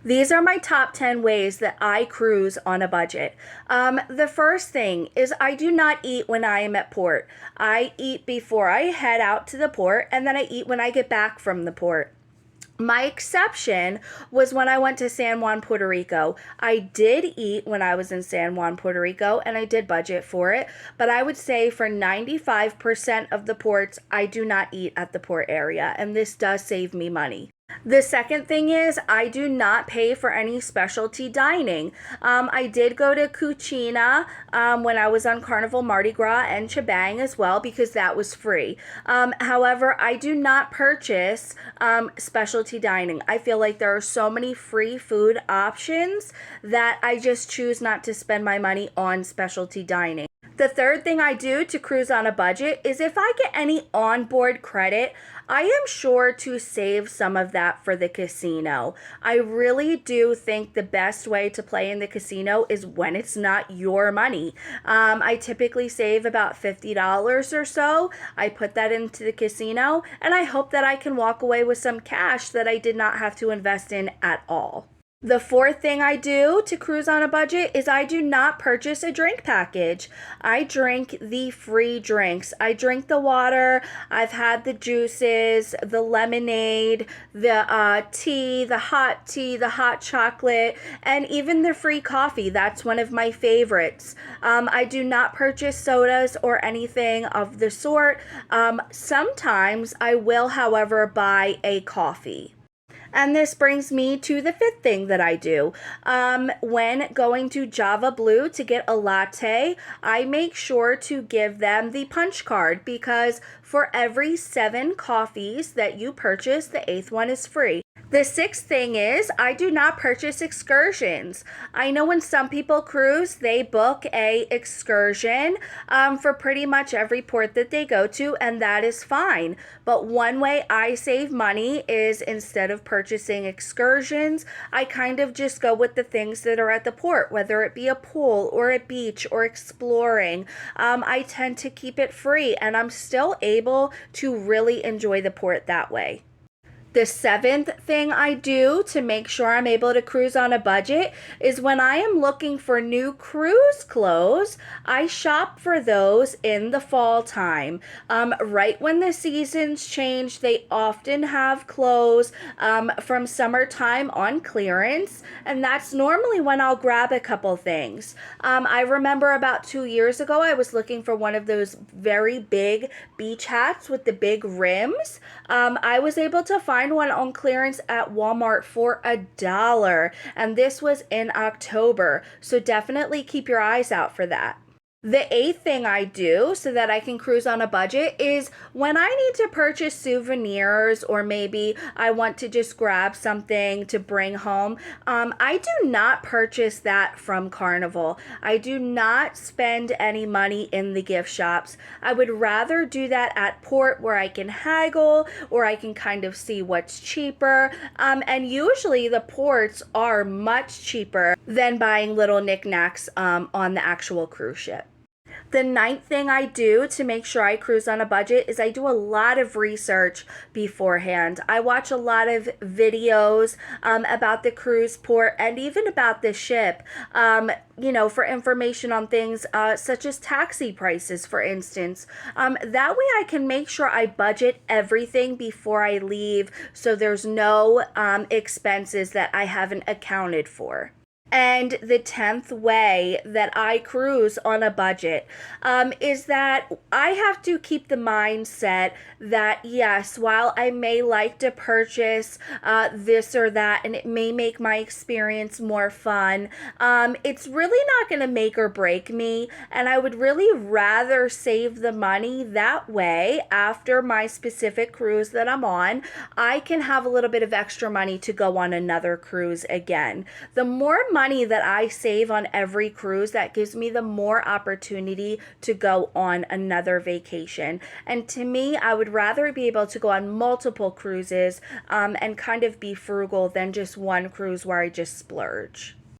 These are my top 10 ways that I cruise on a budget. The first thing is I do not eat when I am at port. I eat before I head out to the port, and then I eat when I get back from the port. My exception was when I went to San Juan, Puerto Rico. I did eat when I was in San Juan, Puerto Rico, and I did budget for it. But I would say for 95% of the ports, I do not eat at the port area, and this does save me money. The second thing is I do not pay for any specialty dining. I did go to Cucina when I was on Carnival Mardi Gras and Chibang as well because that was free. However, I do not purchase specialty dining. I feel like there are so many free food options that I just choose not to spend my money on specialty dining. The third thing I do to cruise on a budget is if I get any onboard credit, I am sure to save some of that for the casino. I really do think the best way to play in the casino is when it's not your money. I typically save about $50 or so. I put that into the casino, and I hope that I can walk away with some cash that I did not have to invest in at all. The fourth thing I do to cruise on a budget is I do not purchase a drink package. I drink the free drinks. I drink the water. I've had the juices, the lemonade, the tea, the hot chocolate, and even the free coffee. That's one of my favorites. I do not purchase sodas or anything of the sort. Sometimes I will, however, buy a coffee. And this brings me to the fifth thing that I do. When going to Java Blue to get a latte, I make sure to give them the punch card because for every 7 coffees that you purchase, the 8th one is free. The sixth thing is I do not purchase excursions. I know when some people cruise, they book a excursion for pretty much every port that they go to, and that is fine. But one way I save money is instead of purchasing excursions, I kind of just go with the things that are at the port, whether it be a pool or a beach or exploring. I tend to keep it free, and I'm still able to really enjoy the port that way. The seventh thing I do to make sure I'm able to cruise on a budget is when I am looking for new cruise clothes, I shop for those in the fall time. Right when the seasons change, they often have clothes from summertime on clearance, and that's normally when I'll grab a couple things. I remember about 2 years ago, I was looking for one of those very big beach hats with the big rims. I was able to find one on clearance at Walmart for $1, and this was in October, so definitely keep your eyes out for that. The eighth thing I do so that I can cruise on a budget is when I need to purchase souvenirs or maybe I want to just grab something to bring home, I do not purchase that from Carnival. I do not spend any money in the gift shops. I would rather do that at port where I can haggle or I can kind of see what's cheaper. And usually the ports are much cheaper than buying little knickknacks on the actual cruise ship. The ninth thing I do to make sure I cruise on a budget is I do a lot of research beforehand. I watch a lot of videos about the cruise port and even about the ship, for information on things such as taxi prices, for instance. That way I can make sure I budget everything before I leave so there's no expenses that I haven't accounted for. And the 10th way that I cruise on a budget is that I have to keep the mindset that, yes, while I may like to purchase this or that, and it may make my experience more fun, it's really not going to make or break me. And I would really rather save the money that way after my specific cruise that I'm on. I can have a little bit of extra money to go on another cruise again. The more money that I save on every cruise, that gives me the more opportunity to go on another vacation. And to me, I would rather be able to go on multiple cruises and kind of be frugal than just one cruise where I just splurge.